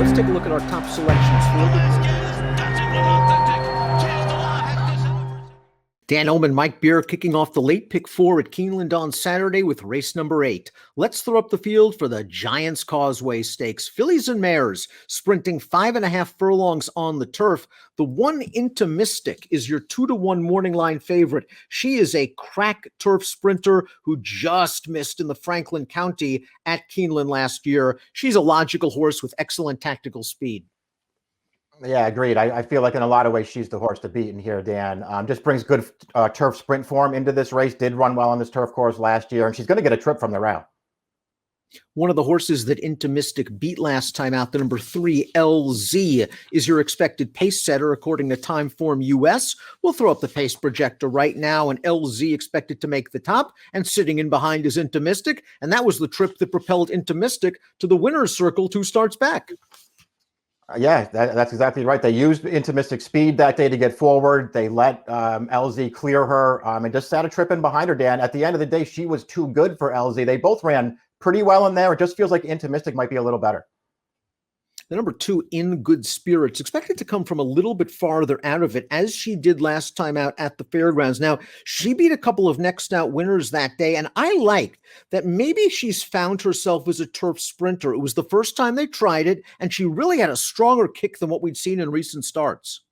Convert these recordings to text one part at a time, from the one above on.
let's take a look at our top selections for the Dan Illman, Mike Beer kicking off the late pick 4 at Keeneland on Saturday with race number 8. Let's throw up the field for the Giants Causeway Stakes. Fillies and mares sprinting 5.5 furlongs on the turf. The one Into Mystic is your 2-1 morning line favorite. She is a crack turf sprinter who just missed in the Franklin County at Keeneland last year. She's a logical horse with excellent tactical speed. Yeah, agreed. I feel like in a lot of ways she's the horse to beat in here, Dan. Just brings good turf sprint form into this race. Did run well on this turf course last year, and she's going to get a trip from the route. One of the horses that Into Mystic beat last time out, the number 3, LZ, is your expected pace setter according to Timeform US. We'll throw up the pace projector right now, and LZ expected to make the top, and sitting in behind is Into Mystic, and that was the trip that propelled Into Mystic to the winner's circle 2 starts back. Yeah, that's exactly right. They used Into Mystic speed that day to get forward. They let LZ clear her and just sat a trip in behind her, Dan. At the end of the day, she was too good for LZ. They both ran pretty well in there. It just feels like Into Mystic might be a little better. The number 2, In Good Spirits, expected to come from a little bit farther out of it, as she did last time out at the fairgrounds. Now, she beat a couple of next out winners that day, and I like that maybe she's found herself as a turf sprinter. It was the first time they tried it, and she really had a stronger kick than what we'd seen in recent starts.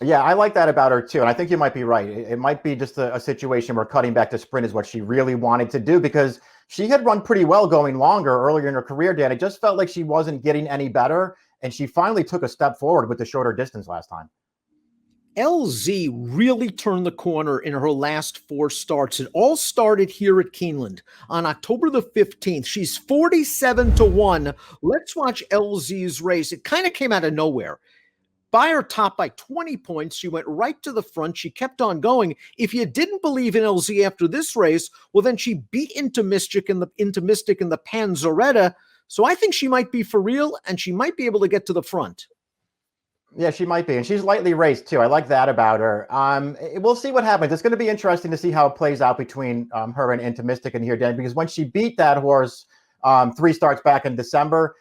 Yeah, I like that about her too, and I think you might be right. It might be just a situation where cutting back to sprint is what she really wanted to do, because she had run pretty well going longer earlier in her career, Dan. It just felt like she wasn't getting any better, and she finally took a step forward with the shorter distance last time. LZ really turned the corner in her last 4 starts. It all started here at Keeneland on October the 15th. She's 47-1. Let's watch LZ's race. It kind of came out of nowhere. By her top by 20 points, she went right to the front. She kept on going. If you didn't believe in LZ after this race, well, then she beat Into Mystic in the Panzaretta. So I think she might be for real, and she might be able to get to the front. Yeah, she might be, and she's lightly raced too. I like that about her. We'll see what happens. It's going to be interesting to see how it plays out between her and Into Mystic in here, Dan, because when she beat that horse 3 starts back in December,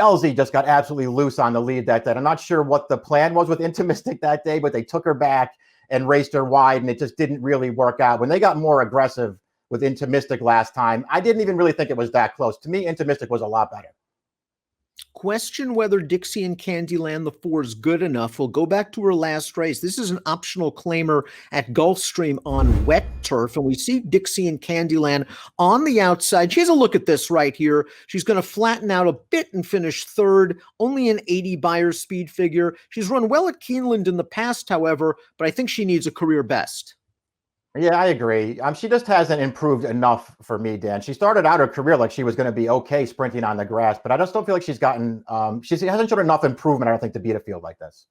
LZ just got absolutely loose on the lead that day. I'm not sure what the plan was with Into Mystic that day, but they took her back and raced her wide, and it just didn't really work out. When they got more aggressive with Into Mystic last time, I didn't even really think it was that close. To me, Into Mystic was a lot better. Question whether Dixie and Candyland the 4 is good enough. We'll go back to her last race. This is an optional claimer at Gulfstream on wet turf, and we see Dixie and Candyland on the outside. She has a look at this right here. She's going to flatten out a bit and finish 3rd, only an 80 buyer speed figure. She's run well at Keeneland in the past, however, but I think she needs a career best. Yeah, I agree. She just hasn't improved enough for me, Dan. She started out her career like she was going to be okay sprinting on the grass, but I just don't feel like she's gotten, she hasn't shown enough improvement, I don't think, to beat a field like this.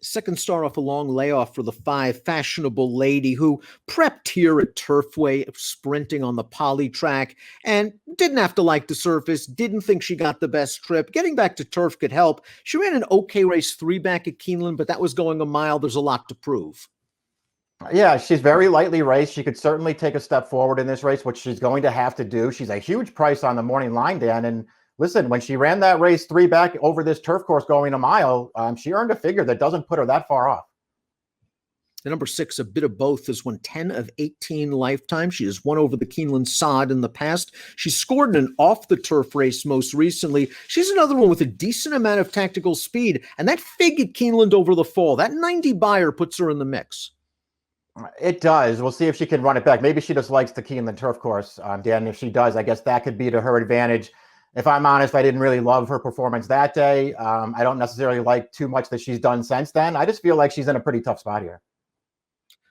Second start off a long layoff for the 5, Fashionable Lady, who prepped here at Turfway, sprinting on the poly track, and didn't have to like the surface, didn't think she got the best trip. Getting back to turf could help. She ran an okay race 3 back at Keeneland, but that was going a mile. There's a lot to prove. Yeah, she's very lightly raced. She could certainly take a step forward in this race, which she's going to have to do. She's a huge price on the morning line, Dan. And listen, when she ran that race 3 back over this turf course going a mile, she earned a figure that doesn't put her that far off. The number 6, A Bit of Both, has won 10 of 18 lifetime. She has won over the Keeneland sod in the past. She scored in an off-the-turf race most recently. She's another one with a decent amount of tactical speed, and that fig at Keeneland over the fall, that 90 buyer puts her in the mix. It does. We'll see if she can run it back. Maybe she just likes the Keeneland turf course, Dan. If she does, I guess that could be to her advantage. If I'm honest, I didn't really love her performance that day. I don't necessarily like too much that she's done since then. I just feel like she's in a pretty tough spot here.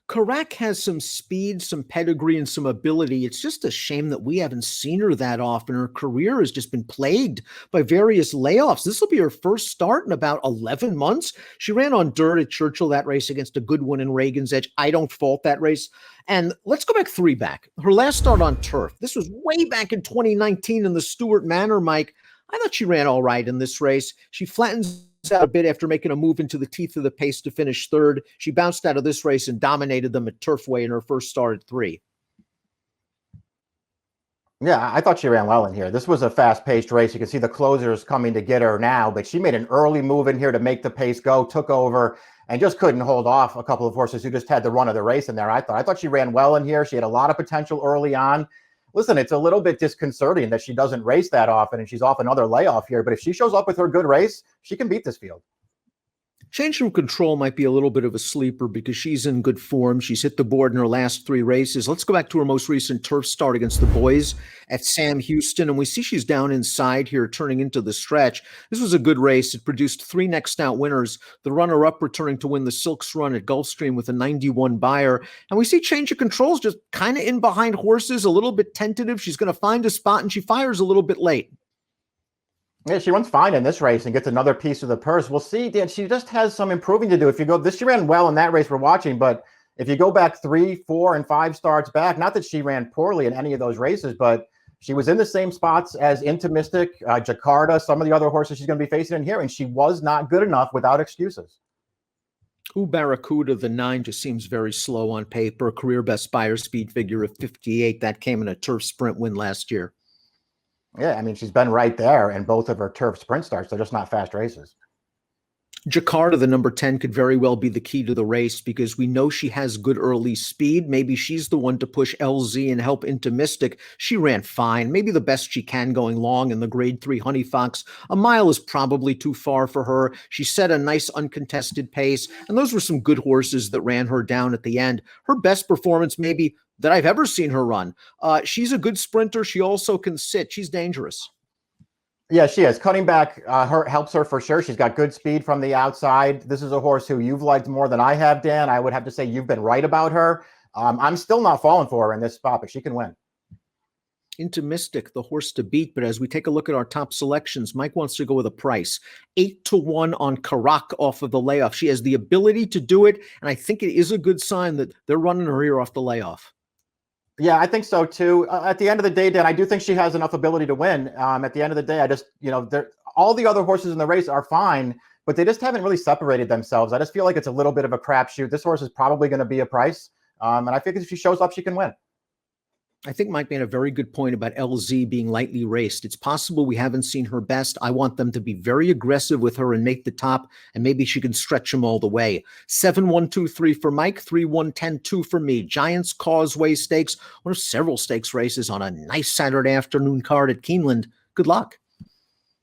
Karak has some speed, some pedigree, and some ability. It's just a shame that we haven't seen her that often. Her career has just been plagued by various layoffs. This will be her first start in about 11 months. She ran on dirt at Churchill, that race against a good one in Reagan's Edge. I don't fault that race. And let's go back 3 back. Her last start on turf. This was way back in 2019 in the Stewart Manor, Mike. I thought she ran all right in this race. She flattens out a bit after making a move into the teeth of the pace to finish 3rd. She bounced out of this race and dominated them at Turfway in her first start at 3. Yeah, I thought she ran well in here. This was a fast-paced race. You can see the closers coming to get her now, but she made an early move in here to make the pace go, took over, and just couldn't hold off a couple of horses who just had the run of the race in there. I thought she ran well in here. She had a lot of potential early on. Listen, it's a little bit disconcerting that she doesn't race that often and she's off another layoff here, but if she shows up with her good race, she can beat this field. Change from Control might be a little bit of a sleeper because she's in good form. She's hit the board in her last 3 races. Let's go back to her most recent turf start against the boys at Sam Houston, and we see she's down inside here, turning into the stretch. This was a good race. It produced 3 next out winners. The runner-up returning to win the Silks Run at Gulfstream with a 91 buyer. And we see Change of Control's just kind of in behind horses, a little bit tentative. She's going to find a spot, and she fires a little bit late. Yeah, she runs fine in this race and gets another piece of the purse. We'll see, Dan. She just has some improving to do. If you go, she ran well in that race we're watching, but if you go back 3, 4, and 5 starts back, not that she ran poorly in any of those races, but she was in the same spots as Intimistic, Jakarta, some of the other horses she's going to be facing in here, and she was not good enough without excuses. Barracuda, the 9, just seems very slow on paper. Career best buyer speed figure of 58. That came in a turf sprint win last year. Yeah, I mean, she's been right there in both of her turf sprint starts. They're just not fast races. Jakarta, the number 10, could very well be the key to the race because we know she has good early speed. Maybe she's the one to push LZ and help into Mystic. She ran fine, maybe the best she can going long in the grade 3 Honey Fox. A mile is probably too far for her. She set a nice uncontested pace, and those were some good horses that ran her down at the end. Her best performance maybe that I've ever seen her run. She's a good sprinter. She also can sit. She's dangerous. Yeah, she is. Cutting back helps her for sure. She's got good speed from the outside. This is a horse who you've liked more than I have, Dan. I would have to say you've been right about her. I'm still not falling for her in this spot, but she can win. Into Mystic, the horse to beat. But as we take a look at our top selections, Mike wants to go with a price. 8-1 on Karak off of the layoff. She has the ability to do it, and I think it is a good sign that they're running her here off the layoff. Yeah, I think so too. At the end of the day, Dan, I do think she has enough ability to win. At the end of the day, I just, all the other horses in the race are fine, but they just haven't really separated themselves. I just feel like it's a little bit of a crapshoot. This horse is probably going to be a price. And I think if she shows up, she can win. I think Mike made a very good point about LZ being lightly raced. It's possible we haven't seen her best. I want them to be very aggressive with her and make the top, and maybe she can stretch them all the way. 7-1-2-3 for Mike, 3-1-10-2 for me. Giants Causeway Stakes, one of several stakes races on a nice Saturday afternoon card at Keeneland. Good luck.